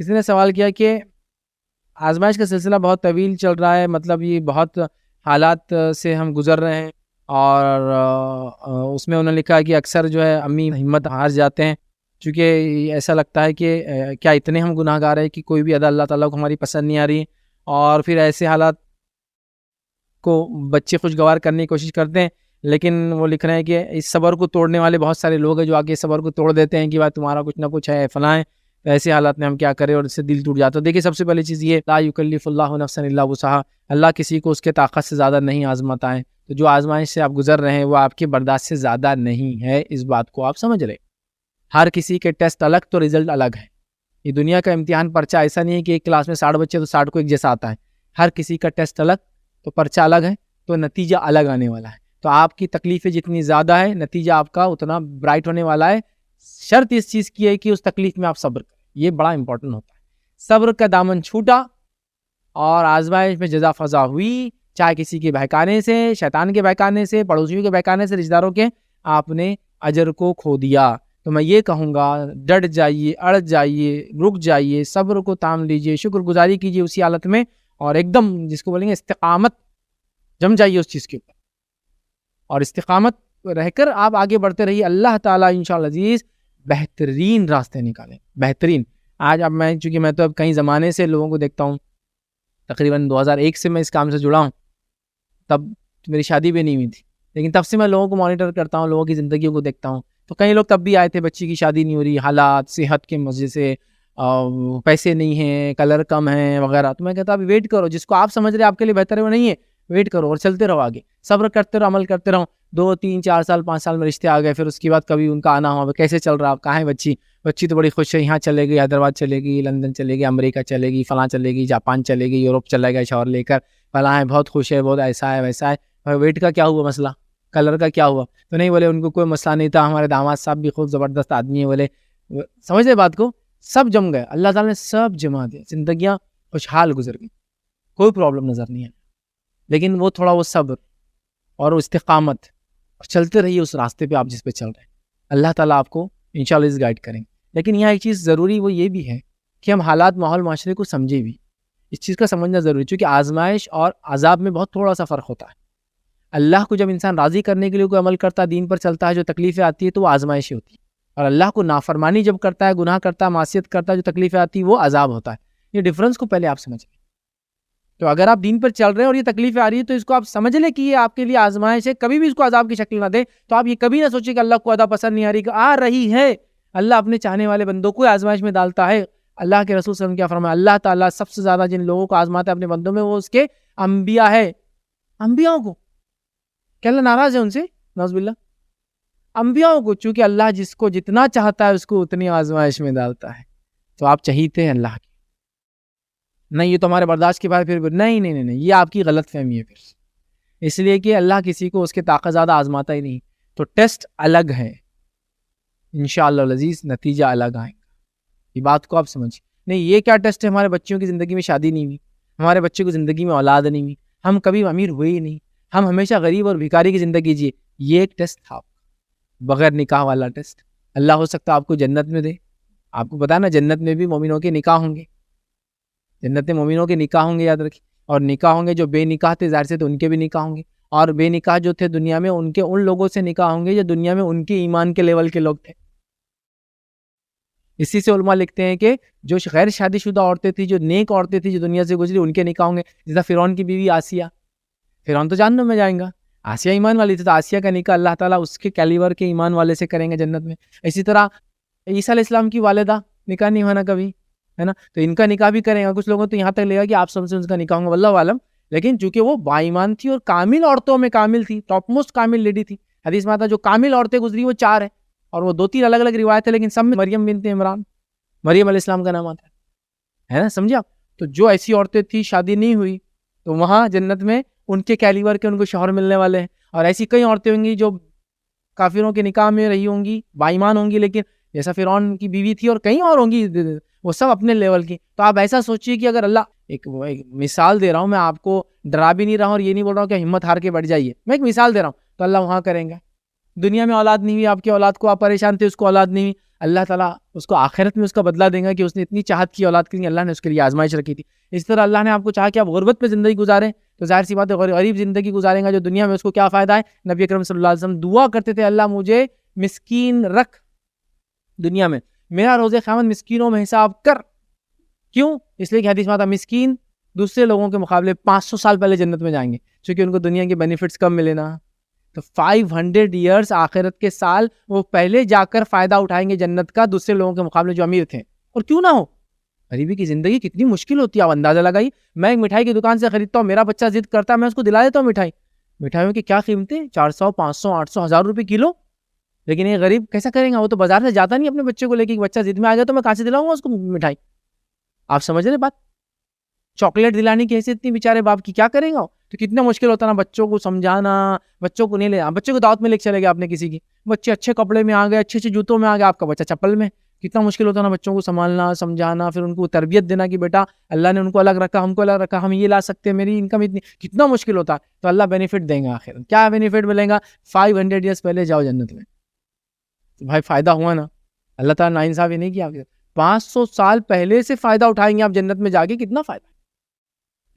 کسی نے سوال کیا کہ آزمائش کا سلسلہ بہت طویل چل رہا ہے، مطلب یہ بہت حالات سے ہم گزر رہے ہیں، اور اس میں انہوں نے لکھا کہ اکثر جو ہے امی ہمت ہار جاتے ہیں، چونکہ ایسا لگتا ہے کہ کیا اتنے ہم گناہ گار ہیں کہ کوئی بھی ادا اللہ تعالیٰ کو ہماری پسند نہیں آ رہی، اور پھر ایسے حالات کو بچے خوشگوار کرنے کی کوشش کرتے ہیں، لیکن وہ لکھ رہے ہیں کہ اس صبر کو توڑنے والے بہت سارے لوگ ہیں جو آگے صبر کو توڑ دیتے ہیں کہ بھائی تمہارا کچھ نہ کچھ ہے فلاں ہے، تو ایسے حالات میں ہم کیا کریں، اور اس سے دل ٹوٹ جاتا ہے۔ دیکھیے سب سے پہلی چیز یہ، لا یکلف اللہ نفسا الا وسعها، اللہ کسی کو اس کے طاقت سے زیادہ نہیں آزماتا ہے، تو جو آزمائش سے آپ گزر رہے ہیں وہ آپ کے برداشت سے زیادہ نہیں ہے، اس بات کو آپ سمجھ رہے۔ ہر کسی کے ٹیسٹ الگ تو رزلٹ الگ ہے، یہ دنیا کا امتحان پرچہ ایسا نہیں ہے کہ ایک کلاس میں 60 بچے تو 60 کو ایک جیسا آتا ہے، ہر کسی کا ٹیسٹ الگ تو پرچہ الگ ہے، تو نتیجہ الگ آنے والا ہے، تو آپ کی تکلیفیں جتنی زیادہ ہے نتیجہ آپ کا اتنا برائٹ ہونے والا ہے۔ شرط اس چیز کی ہے کہ اس تکلیف میں آپ صبر کریں، یہ بڑا امپورٹنٹ ہوتا ہے۔ صبر کا دامن چھوٹا اور آزمائش میں جزا فضا ہوئی، چاہے کسی کے بہکانے سے، شیطان کے بہکانے سے، پڑوسیوں کے بہکانے سے، رشتہ داروں کے، آپ نے اجر کو کھو دیا۔ تو میں یہ کہوں گا ڈٹ جائیے، اڑ جائیے، رک جائیے، صبر کو تام لیجیے، شکر گزاری کیجیے اسی حالت میں، اور ایک دم جس کو بولیں گے استقامت، جم جائیے اس چیز کے اوپر، اور استقامت رہ کر آپ آگے بڑھتے رہیے۔ اللہ تعالیٰ انشاءاللہ عزیز بہترین راستے نکالیں، بہترین۔ آج اب میں چونکہ میں تو اب کئی زمانے سے لوگوں کو دیکھتا ہوں، تقریباً 2001 سے میں اس کام سے جڑا ہوں، تب میری شادی بھی نہیں ہوئی تھی، لیکن تب سے میں لوگوں کو مانیٹر کرتا ہوں، لوگوں کی زندگیوں کو دیکھتا ہوں، تو کئی لوگ تب بھی آئے تھے بچی کی شادی نہیں ہو رہی، حالات صحت کے وجہ سے، پیسے نہیں ہیں، کلر کم ہیں وغیرہ، تو میں کہتا ابھی ویٹ کرو، جس کو آپ سمجھ رہے آپ کے لیے بہتر ہے وہ نہیں ہے، ویٹ کرو اور چلتے رہو آگے، صبر کرتے رہو، عمل کرتے رہو۔ 2 3 4 سال 5 سال میں رشتے آ گئے، پھر اس کے بعد کبھی ان کا آنا ہوا، کیسے چل رہا، کہاں ہے بچی تو بڑی خوش ہے، یہاں چلے گئی، حیدرآباد چلے گئی، لندن چلے گئی، امریکہ چلے گئی، فلاں چلے گئی، جاپان چلے گئی، یوروپ چلے گئے شوہر لے کر، فلاں ہے بہت خوش ہے، بہت ایسا ہے ویسا ہے، ویٹ کا کیا ہوا مسئلہ، کلر کا کیا ہوا، تو نہیں بولے ان کو کوئی مسئلہ نہیں تھا، ہمارے داماد صاحب بھی خوب زبردست آدمی ہے، بولے سمجھتے بات کو، سب جم گئے، اللہ تعالیٰ نے سب جما دیا، زندگیاں خوشحال گزر گئی، کوئی پرابلم نظر نہیں ہے، لیکن وہ تھوڑا وہ صبر اور استقامت، اور چلتے رہیے اس راستے پہ آپ جس پہ چل رہے ہیں، اللہ تعالیٰ آپ کو انشاءاللہ اس گائیڈ کریں گے۔ لیکن یہاں ایک چیز ضروری وہ یہ بھی ہے کہ ہم حالات، ماحول، معاشرے کو سمجھے بھی، اس چیز کا سمجھنا ضروری، چونکہ آزمائش اور عذاب میں بہت تھوڑا سا فرق ہوتا ہے۔ اللہ کو جب انسان راضی کرنے کے لیے کوئی عمل کرتا ہے، دین پر چلتا ہے، جو تکلیفیں آتی ہے تو وہ آزمائش ہی ہوتی ہے، اور اللہ کو نافرمانی جب کرتا ہے، گناہ کرتا ہے، معصیت کرتا ہے، جو تکلیفیں آتی ہے وہ عذاب ہوتا ہے۔ یہ ڈفرنس کو پہلے آپ سمجھ لیں۔ تو اگر آپ دین پر چل رہے ہیں اور یہ تکلیفیں آ رہی ہے تو اس کو آپ سمجھ لیں کہ یہ آپ کے لیے آزمائش ہے، کبھی بھی اس کو عذاب کی شکل نہ دیں، تو آپ یہ کبھی نہ سوچیں کہ اللہ کو ادا پسند نہیں آ رہی، کہ آ رہی ہے، اللہ اپنے چاہنے والے بندوں کو آزمائش میں ڈالتا ہے۔ اللہ کے رسول صلی اللہ علیہ وسلم کیا فرمایا، اللہ تعالیٰ سب سے زیادہ جن لوگوں کو آزماتا ہے اپنے بندوں میں وہ اس کے انبیاء ہے۔ انبیاء کو کہ اللہ ناراض ہے ان سے، نعوذ باللہ، انبیاء کو، چونکہ اللہ جس کو جتنا چاہتا ہے اس کو اتنی آزمائش میں ڈالتا ہے۔ تو آپ چہیتے ہیں اللہ کی، نہیں یہ تو ہمارے برداشت کے بعد، پھر نہیں نہیں نہیں، یہ آپ کی غلط فہمی ہے پھر، اس لیے کہ اللہ کسی کو اس کے طاقت زیادہ آزماتا ہی نہیں، تو ٹیسٹ الگ ہے، انشاءاللہ العزیز نتیجہ الگ آئے گا، یہ بات کو آپ سمجھیں۔ نہیں یہ کیا ٹیسٹ ہے، ہمارے بچوں کی زندگی میں شادی نہیں ہوئی، ہمارے بچے کو زندگی میں اولاد نہیں ہوئی، ہم کبھی امیر ہوئے ہی نہیں، ہم ہمیشہ غریب اور بھکاری کی زندگی جیے، یہ ایک ٹیسٹ تھا بغیر نکاح والا ٹیسٹ۔ اللہ ہو سکتا ہے آپ کو جنت میں دے، آپ کو پتا نا جنت میں بھی مومنوں کے نکاح ہوں گے، جنت میں مومنوں کے نکاح ہوں گے، یاد رکھیں، اور نکاح ہوں گے، جو بے نکاح تھے ظاہر سے تو ان کے بھی نکاح ہوں گے، اور بے نکاح جو تھے دنیا میں ان کے ان لوگوں سے نکاح ہوں گے جو دنیا میں ان کے ایمان کے لیول کے لوگ تھے۔ اسی سے علماء لکھتے ہیں کہ جو غیر شادی شدہ عورتیں تھیں، جو نیک عورتیں تھیں جو دنیا سے گزری، ان کے نکاح ہوں گے، جیسا فرعون کی بیوی آسیہ، فرعون تو جہنم میں جائیں گا، آسیہ ایمان والی تھی، تو آسیہ کا نکاح اللہ تعالیٰ اس کے کیلیبر کے ایمان والے سے کریں گے جنت میں۔ اسی طرح عیسیٰ علیہ السلام کی والدہ، نکاح نہیں ہونا کبھی، ہے نا، تو ان کا نکاح بھی کریں گا۔ کچھ لوگوں تو یہاں تک لے گا کہ آپ سب سے ان کا نکاح ہوگا، واللہ عالم، لیکن چونکہ وہ با ایمان تھی اور کامل عورتوں میں کامل تھی، ٹاپ موسٹ کامل لیڈی تھی، حدیث میں آتا ہے جو کامل عورتیں گزری وہ 4 ہیں، اور وہ 2 3 الگ الگ روایت ہے، لیکن سب میں مریم بنت عمران، مریم علیہ السلام کا نام آتا ہے نا، سمجھا؟ تو جو ایسی عورتیں تھی شادی نہیں ہوئی تو وہاں جنت میں ان کے کیلیبر کے ان کو شوہر ملنے والے ہیں، اور ایسی کئی عورتیں ہوں گی جو کافروں کے نکاح میں رہی ہوں گی، با ایمان ہوں گی، لیکن جیسا فرعون کی بیوی تھی، اور کئی اور ہوں گی، وہ سب اپنے لیول کی۔ تو آپ ایسا سوچیے کہ اگر اللہ، ایک مثال دے رہا ہوں میں آپ کو، ڈرا بھی نہیں رہا ہوں اور یہ نہیں بول رہا ہوں کہ ہمت ہار کے بیٹھ جائیے، میں ایک مثال دے رہا ہوں، تو اللہ وہاں کریں گا، دنیا میں اولاد نہیں ہوئی آپ کی اولاد کو، آپ پریشان تھے، اس کو اولاد نہیں ہوئی، اللہ تعالیٰ اس کو آخرت میں اس کا بدلہ دیں گا کہ اس نے اتنی چاہت کی اولاد کے لیے، اللہ نے اس کے لیے آزمائش رکھی تھی. اس طرح اللہ نے آپ کو چاہا کہ آپ غربت میں زندگی گزاریں، تو ظاہر سی بات ہے غریب زندگی گزاریں گا جو دنیا میں، اس کو کیا فائدہ ہے. نبی اکرم صلی اللہ علیہ وسلم دعا کرتے تھے اللہ مجھے مسکین رکھ دنیا میں، میرا روز قیامت مسکینوں میں حساب کر. کیوں؟ اس لیے کہ حدیث میں آتا مسکین دوسرے لوگوں کے مقابلے 500 سال پہلے جنت میں جائیں گے، چونکہ ان کو دنیا کے بینیفٹس کم ملے نا. تو 500 ایئرس آخرت کے سال وہ پہلے جا کر فائدہ اٹھائیں گے جنت کا دوسرے لوگوں کے مقابلے جو امیر تھے. اور کیوں نہ ہو، غریبی کی زندگی کتنی مشکل ہوتی ہے، آپ اندازہ لگائی. میں ایک مٹھائی کی دکان سے خریدتا ہوں، میرا بچہ ضد کرتا ہے، میں اس کو دلا دیتا ہوں مٹھائی. مٹھائیوں کی کیا قیمتیں، 400 500 800 1000 روپے کلو. لیکن یہ غریب کیسا کریں گا، وہ تو بازار سے جاتا نہیں اپنے بچے کو لے کے، بچہ ضد میں آ گیا تو میں کہاں سے دلاؤں گا اس کو مٹھائی. آپ سمجھ رہے بات، چاکلیٹ دلانے کی حیثیت اتنی بیچارے باپ کی، کیا کریں گا. تو کتنا مشکل ہوتا نا بچوں کو سمجھانا، بچوں کو نہیں لے، بچوں کو دعوت میں لے کے چلے گئے آپ نے کسی کی، بچے اچھے کپڑے میں آ گئے، اچھے اچھے جوتوں میں آ گئے، آپ کا بچہ چپل میں. کتنا مشکل ہوتا نا بچوں کو سنبھالنا، سمجھانا، پھر ان کو تربیت دینا کہ بیٹا اللہ نے ان کو الگ رکھا، ہم کو الگ رکھا، ہم یہ لا سکتے ہیں، میری انکم اتنی. کتنا مشکل ہوتا. تو اللہ بینیفٹ دیں گا آخر. کیا بینیفٹ ملے گا؟ 500 ایئرس پہلے جاؤ جنت میں. تو بھائی فائدہ ہوا نا. اللہ تعالیٰ ناانصافی نہیں کیا آپ کے، 500 سال پہلے سے فائدہ اٹھائیں گے آپ جنت میں جا کے، کتنا فائدہ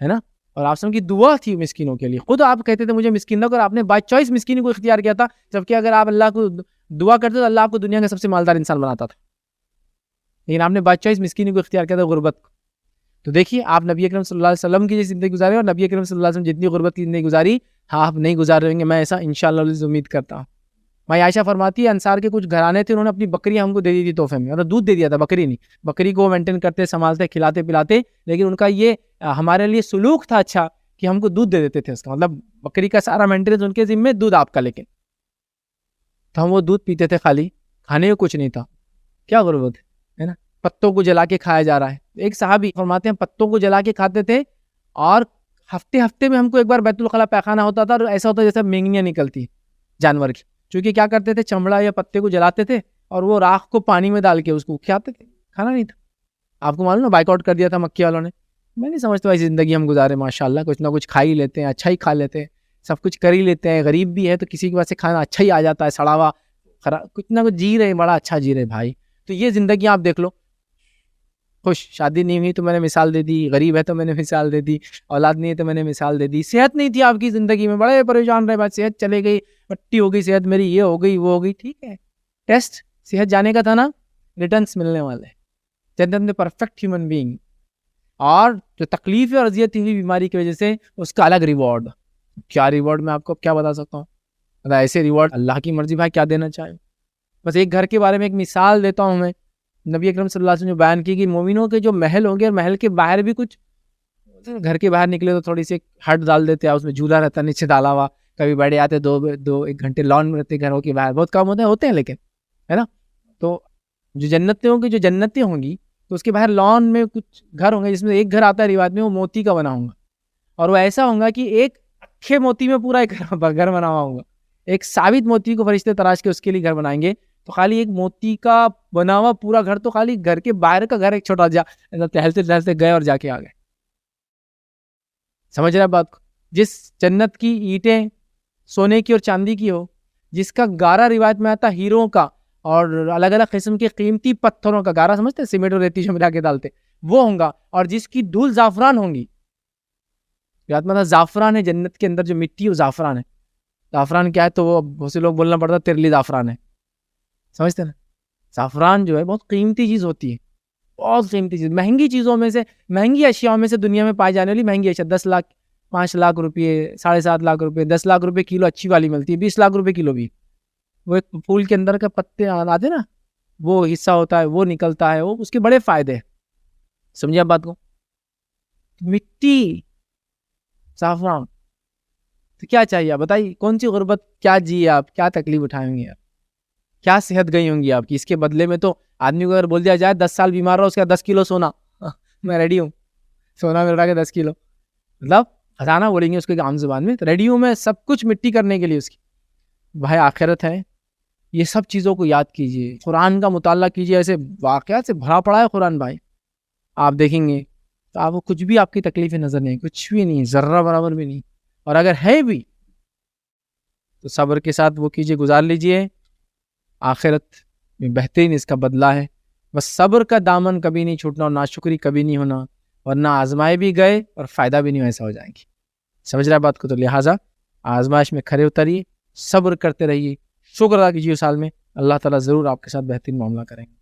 ہے نا. اور آپ کی دعا تھی مسکینوں کے لیے، خود آپ کہتے تھے مجھے مسکین نہ کرو، آپ نے بائی چوائس مسکینی کو اختیار کیا تھا. جبکہ اگر آپ اللہ کو دعا کرتے تو اللہ آپ کو دنیا کا سب سے مالدار انسان بناتا تھا، لیکن آپ نے بائی چوائس مسکینی کو اختیار کیا تھا، غربت کو. تو دیکھیے آپ نبی اکرم صلی اللہ علیہ وسلم کی زندگی گزارے، اور نبی اکرم صلی اللہ علیہ وسلم جتنی غربت کی زندگی گزاری آپ نہیں گزار رہیں گے، میں ایسا انشاءاللہ امید کرتا ہوں. میں عائشہ فرماتی ہے انصار کے کچھ گھرانے تھے، انہوں نے اپنی بکریاں ہم کو دے دی تھی تحفے میں، دودھ دے دیا تھا، بکری نہیں. بکری کو مینٹین کرتے، سنبھالتے، کھلاتے پلاتے، لیکن ان کا یہ ہمارے لیے سلوک تھا اچھا کہ ہم کو دودھ دے دیتے تھے. اس کا مطلب بکری کا سارا مینٹیننس ان کے ذمہ، دودھ آپ کا. لیکن تو ہم وہ دودھ پیتے تھے، خالی کھانے کو کچھ نہیں تھا. کیا غربت ہے نا. پتوں کو جلا کے کھایا جا رہا ہے. ایک صحابی فرماتے ہیں پتوں کو جلا کے کھاتے تھے، اور ہفتے میں ہم کو ایک بار بیت الخلا پیخانہ ہوتا تھا، اور ایسا ہوتا جیسے مینگنیاں نکلتی جانور کی. چونکہ کیا کرتے تھے، چمڑا یا پتے کو جلاتے تھے اور وہ راکھ کو پانی میں ڈال کے اس کو کھاتے تھے، کھانا نہیں تھا. آپ کو معلوم ہے بائک آؤٹ کر دیا تھا مکی والوں نے. میں نہیں سمجھتا ایسی زندگی ہم گزارے، ماشاءاللہ کچھ نہ کچھ کھا ہی لیتے ہیں، اچھا ہی کھا لیتے ہیں، سب کچھ کر ہی لیتے ہیں. غریب بھی ہے تو کسی کے پاس سے کھانا اچھا ہی آ جاتا ہے، سڑا ہوا کچھ نہ کچھ جی رہے، بڑا اچھا جی رہے بھائی. تو یہ زندگی آپ دیکھ لو. خوش، شادی نہیں ہوئی تو میں نے مثال دے دی، غریب ہے تو میں نے مثال دے دی، اولاد نہیں ہے تو میں نے مثال دے دی، صحت نہیں تھی آپ کی زندگی میں، بڑے پریشان رہے، بات صحت چلے گئی، مٹی ہو گئی صحت میری، یہ ہو گئی وہ ہو گئی. ٹھیک ہے، ٹیسٹ صحت جانے کا تھا نا، ریٹرنز ملنے والے. جنت میں پرفیکٹ ہیومن بینگ، اور جو تکلیف اور اذیت ہوئی بیماری کی وجہ سے اس کا الگ ریوارڈ. کیا ریوارڈ میں آپ کو کیا بتا سکتا ہوں، ایسے ریوارڈ اللہ کی مرضی بھائی کیا دینا چاہے. بس ایک گھر کے بارے میں ایک مثال دیتا ہوں میں. نبی اکرم صلی اللہ علیہ وسلم جو بیان کی کہ مومنوں کے جو محل ہوں گے، اور محل کے باہر بھی کچھ، گھر کے باہر نکلے تو تھوڑی سی ہٹ ڈال دیتے ہیں، اس میں جھولا رہتا نیچے ڈالا ہوا، کبھی بیٹھے آتے ایک گھنٹے لان میں رہتے گھروں کے باہر، بہت کام ہوتے ہیں لیکن ہے نا. تو جو جنتیں ہوں گی، جو جنتیں ہوں گی تو اس کے باہر لان میں کچھ گھر ہوں گے، جس میں ایک گھر آتا ہے روایت میں وہ موتی کا بنا ہوں گا، اور وہ ایسا ہوگا کہ ایک اکھے موتی میں پورا ایک گھر بنا ہوا ہوگا. ایک ثابت موتی کو فرشتے تراش کے اس کے لیے گھر بنائیں گے. تو خالی ایک موتی کا بنا ہوا پورا گھر، تو خالی گھر کے باہر کا گھر ایک چھوٹا ٹہلتے گئے اور جا کے آ گئے. سمجھ رہے بات کو. جس جنت کی اینٹیں سونے کی اور چاندی کی ہو، جس کا گارا روایت میں آتا ہیروں کا اور الگ الگ قسم کے قیمتی پتھروں کا گارا، سمجھتے ہیں سیمنٹ اور ریتی جو ملا کے ڈالتے، وہ ہوں گا. اور جس کی دھول زعفران ہوں گی. یاد میں زعفران ہے جنت کے اندر، جو مٹی وہ زعفران ہے. زعفران کیا ہے تو وہ بہت سے لوگ بولنا پڑتا تیرلی زعفران ہے، سمجھتے ہیں نا. زعفران جو ہے بہت قیمتی چیز ہوتی ہے، بہت قیمتی چیز، مہنگی چیزوں میں سے، مہنگی اشیاء میں سے دنیا میں پائی جانے والی مہنگی اشیاء. 10 لاکھ 5 لاکھ روپے، 7.5 لاکھ روپے، 10 لاکھ روپے کلو اچھی والی ملتی ہے، 20 لاکھ روپے کلو بھی. وہ ایک پھول کے اندر کا پتے آتے نا، وہ حصہ ہوتا ہے، وہ نکلتا ہے، وہ اس کے بڑے فائدے. سمجھے آپ بات کو. مٹی، زعفران، تو کیا چاہیے آپ بتائیے، کون سی غربت کیا جی آپ، کیا تکلیف اٹھائیں گے آپ، کیا صحت گئی ہوں گی آپ کی. اس کے بدلے میں تو آدمی کو اگر بول دیا جائے 10 سال بیمار رہو، اس کا 10 کلو سونا، میں ریڈی ہوں، سونا مل رہا ہے 10 کلو، مطلب خزانہ بولیں گے اس کے عام زبان میں، تو ریڈی ہوں میں سب کچھ مٹی کرنے کے لیے اس کی. بھائی آخرت ہے، یہ سب چیزوں کو یاد کیجئے، قرآن کا مطالعہ کیجئے. ایسے واقعات سے بھرا پڑا ہے قرآن بھائی، آپ دیکھیں گے تو آپ کو کچھ بھی آپ کی تکلیفیں نظر نہیں، کچھ بھی نہیں، ذرہ برابر بھی نہیں. اور اگر ہے بھی تو صبر کے ساتھ وہ کیجیے، گزار لیجیے، آخرت میں بہترین اس کا بدلہ ہے۔ بس صبر کا دامن کبھی نہیں چھوٹنا اور ناشکری کبھی نہیں ہونا، ورنہ آزمائے بھی گئے اور فائدہ بھی نہیں ایسا ہو جائیں گے۔ سمجھ رہا ہے بات کو؟ تو لہٰذا آزمائش میں کھڑے اتریے، صبر کرتے رہیے، شکر ادا کیجیے اس حال میں، اللہ تعالیٰ ضرور آپ کے ساتھ بہترین معاملہ کریں گے۔